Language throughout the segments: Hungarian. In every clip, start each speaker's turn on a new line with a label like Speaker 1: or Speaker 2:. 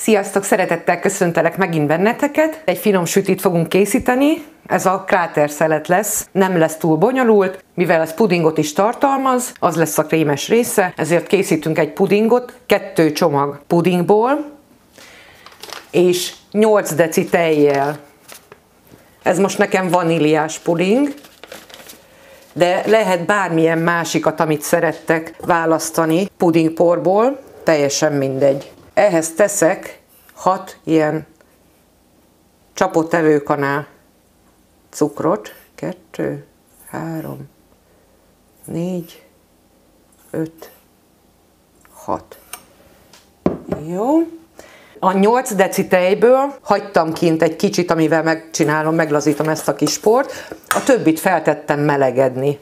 Speaker 1: Sziasztok! Szeretettel köszöntelek megint benneteket. Egy finom sütit fogunk készíteni. Ez a kráterszelet lesz. Nem lesz túl bonyolult, mivel ez pudingot is tartalmaz, az lesz a krémes része, ezért készítünk egy pudingot, 2 csomag pudingból, és 8 deci tejjel. Ez most nekem vaníliás puding, de lehet bármilyen másikat, amit szerettek választani pudingporból, teljesen mindegy. Ehhez teszek 6 ilyen csapott evőkanál cukrot. 2, 3, 4, 5, 6. Jó. A 8 deci tejből hagytam kint egy kicsit, amivel megcsinálom, meglazítom ezt a kis port. A többit feltettem melegedni.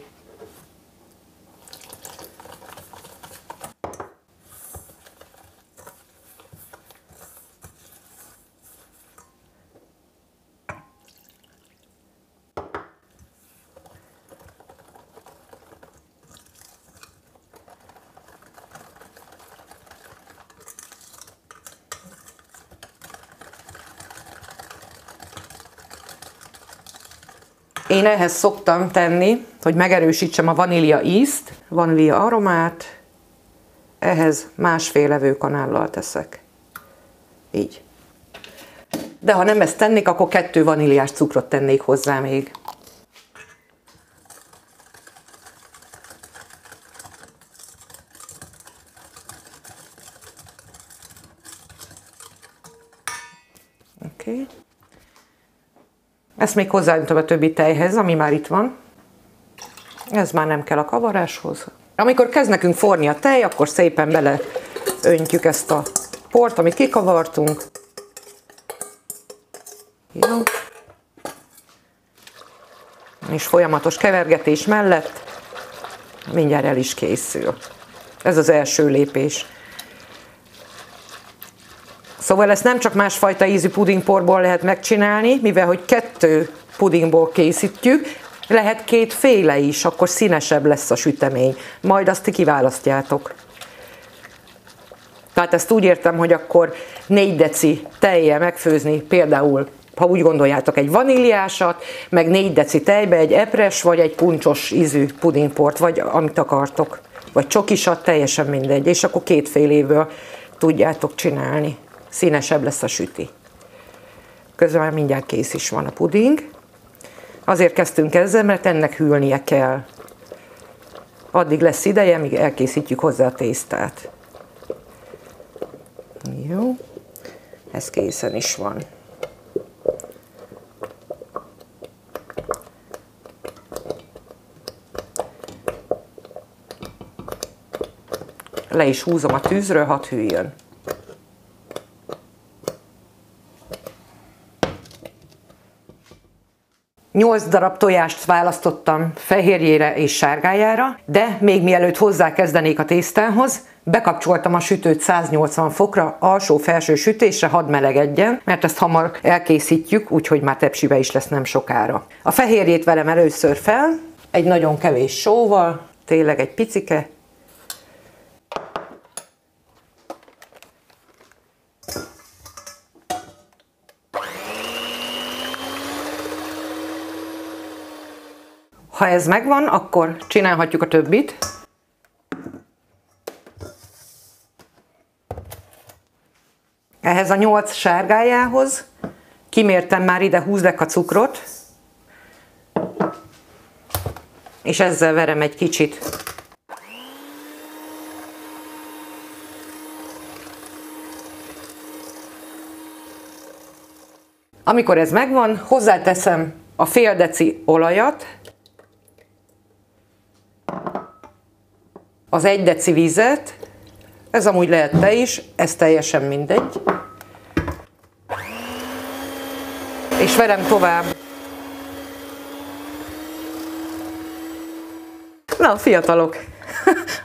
Speaker 1: Én ehhez szoktam tenni, hogy megerősítsem a vanília ízt, vanília aromát, ehhez 1,5 evőkanállal teszek. Így. De ha nem ezt tennék, akkor 2 vaníliás cukrot tennék hozzá még. Oké. Ezt még hozzáöntöm a többi tejhez, ami már itt van. Ez már nem kell a kavaráshoz. Amikor kezd nekünk forni a tej, akkor szépen beleöntjük ezt a port, amit kikavartunk. Jó. És folyamatos kevergetés mellett mindjárt el is készül. Ez az első lépés. Szóval ezt nem csak másfajta ízű pudingporból lehet megcsinálni, mivel hogy 2 pudingból készítjük, lehet 2 féle is, akkor színesebb lesz a sütemény. Majd azt ti kiválasztjátok. Tehát ezt úgy értem, hogy akkor 4 deci tejjel megfőzni, például, ha úgy gondoljátok, egy vaníliásat, meg 4 deci tejbe egy epres, vagy egy puncsos ízű pudingport, vagy amit akartok. Vagy csokisat, teljesen mindegy. És akkor 2 féléből tudjátok csinálni. Színesebb lesz a süti. Közben már mindjárt kész is van a puding. Azért kezdtünk ezzel, mert ennek hűlnie kell. Addig lesz ideje, míg elkészítjük hozzá a tésztát. Jó, ez készen is van. Le is húzom a tűzről, hadd hűljön. Nyolc darab tojást választottam fehérjére és sárgájára, de még mielőtt hozzákezdenék a tésztához, bekapcsoltam a sütőt 180 fokra, alsó-felső sütésre, hadd melegedjen, mert ezt hamar elkészítjük, úgyhogy már tepsibe is lesz nem sokára. A fehérjét velem először fel, egy nagyon kevés sóval, tényleg egy picike. Ha ez megvan, akkor csinálhatjuk a többit. Ehhez a 8 sárgájához kimértem már ide 20 deka cukrot, és ezzel verem egy kicsit. Amikor ez megvan, hozzáteszem a fél deci olajat, az 1 deci vizet, ez amúgy lehet te is, ez teljesen mindegy. És verem tovább. Na, fiatalok,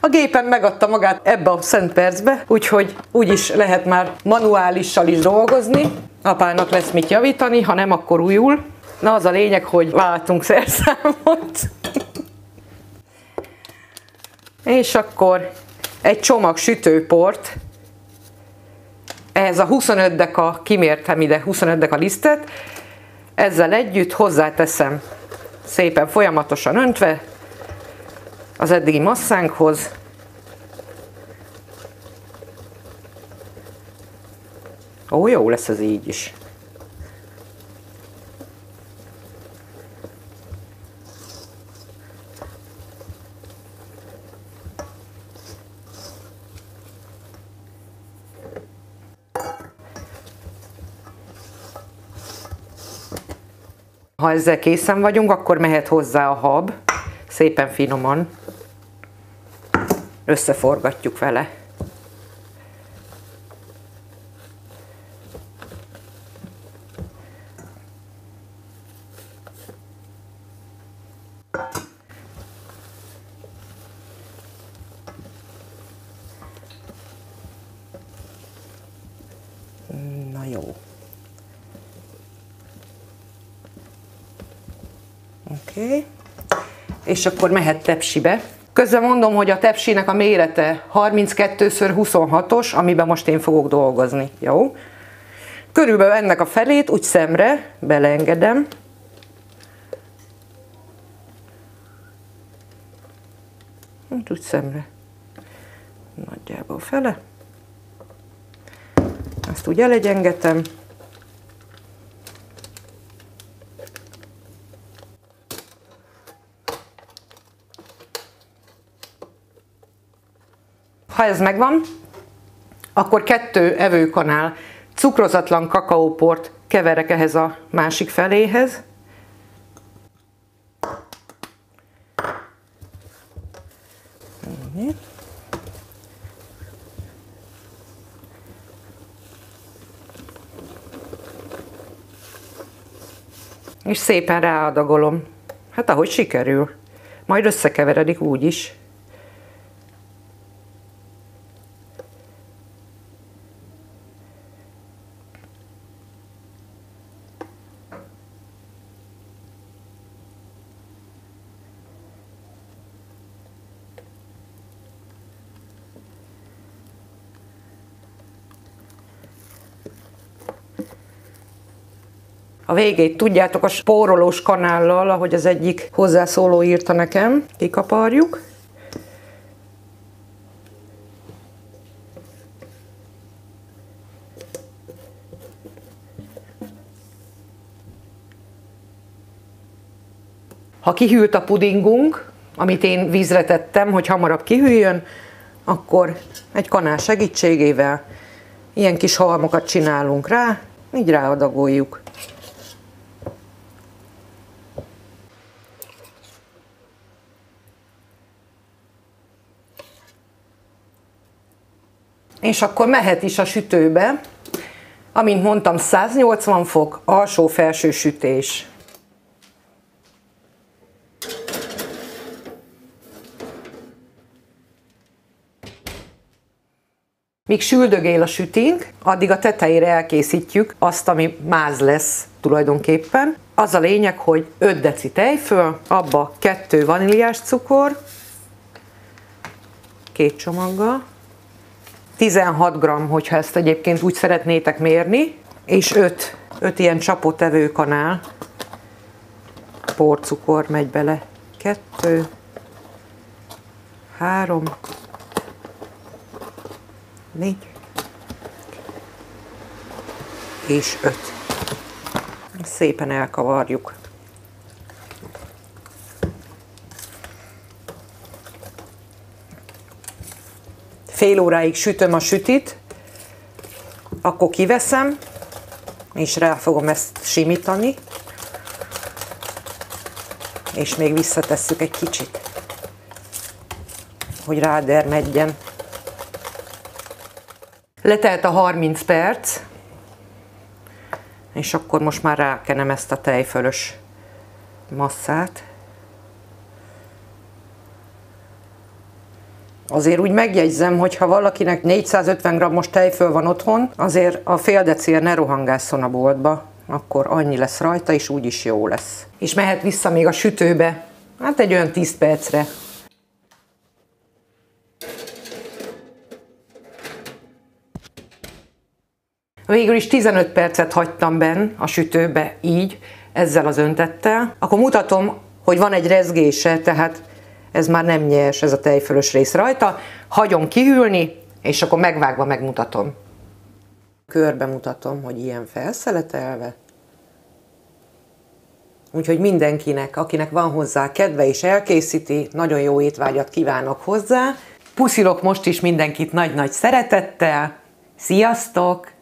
Speaker 1: a gépen megadta magát ebbe a szent percbe, úgyhogy úgyis lehet már manuálissal is dolgozni. Apának lesz mit javítani, ha nem, akkor újul. Na, az a lényeg, hogy váltunk szerszámot. És akkor egy csomag sütőport Ehhez a 25 deka, kimértem ide 25 deka lisztet, ezzel együtt hozzáteszem szépen folyamatosan öntve az eddigi masszánkhoz. Ó, jó lesz ez így is. Ha ezzel készen vagyunk, akkor mehet hozzá a hab, szépen finoman összeforgatjuk vele. Na jó. Oké. És akkor mehet tepsibe. Közben mondom, hogy a tepsinek a mérete 32x26-os, amiben most én fogok dolgozni. Jó? Körülbelül ennek a felét úgy szemre beleengedem. Úgy szemre. Nagyjából fele. Ezt úgy elegyengetem. Ha ez megvan, akkor 2 evőkanál cukrozatlan kakaóport keverek ehhez a másik feléhez. És szépen ráadagolom. Hát ahogy sikerül. Majd összekeveredik úgy is. A végét tudjátok, a spórolós kanállal, ahogy az egyik hozzászóló írta nekem, kikaparjuk. Ha kihűlt a pudingunk, amit én vízre tettem, hogy hamarabb kihűljön, akkor egy kanál segítségével ilyen kis halmokat csinálunk rá, így ráadagoljuk. És akkor mehet is a sütőbe, amint mondtam, 180 fok, alsó-felső sütés. Míg süldögél a sütink, addig a tetejére elkészítjük azt, ami máz lesz tulajdonképpen. Az a lényeg, hogy 5 deci tejföl, abba 2 vaníliás cukor, 2 csomaggal, 16 g, hogyha ezt egyébként úgy szeretnétek mérni, és 5 ilyen csapott evőkanál porcukor megy bele. 2, 3, 4 és 5. Szépen elkavarjuk. Fél óráig sütöm a sütit, akkor kiveszem, és rá fogom ezt simítani, és még visszatesszük egy kicsit, hogy rádermedjen. Letelt a 30 perc, és akkor most már rákenem ezt a tejfölös masszát. Azért úgy megjegyzem, hogy ha valakinek 450 g-os tejföl van otthon, azért a fél decért ne rohangásszon a boltba, akkor annyi lesz rajta, és úgyis jó lesz. És mehet vissza még a sütőbe, hát egy olyan 10 percre. Végül is 15 percet hagytam benn a sütőbe így, ezzel az öntettel. Akkor mutatom, hogy van egy rezgése, tehát ez már nem nyers, ez a tejfölös rész rajta. Hagyom kihűlni, és akkor megvágva megmutatom. Körbe mutatom, hogy ilyen felszeletelve. Úgyhogy mindenkinek, akinek van hozzá kedve és elkészíti, nagyon jó étvágyat kívánok hozzá. Puszilok most is mindenkit nagy-nagy szeretettel. Sziasztok!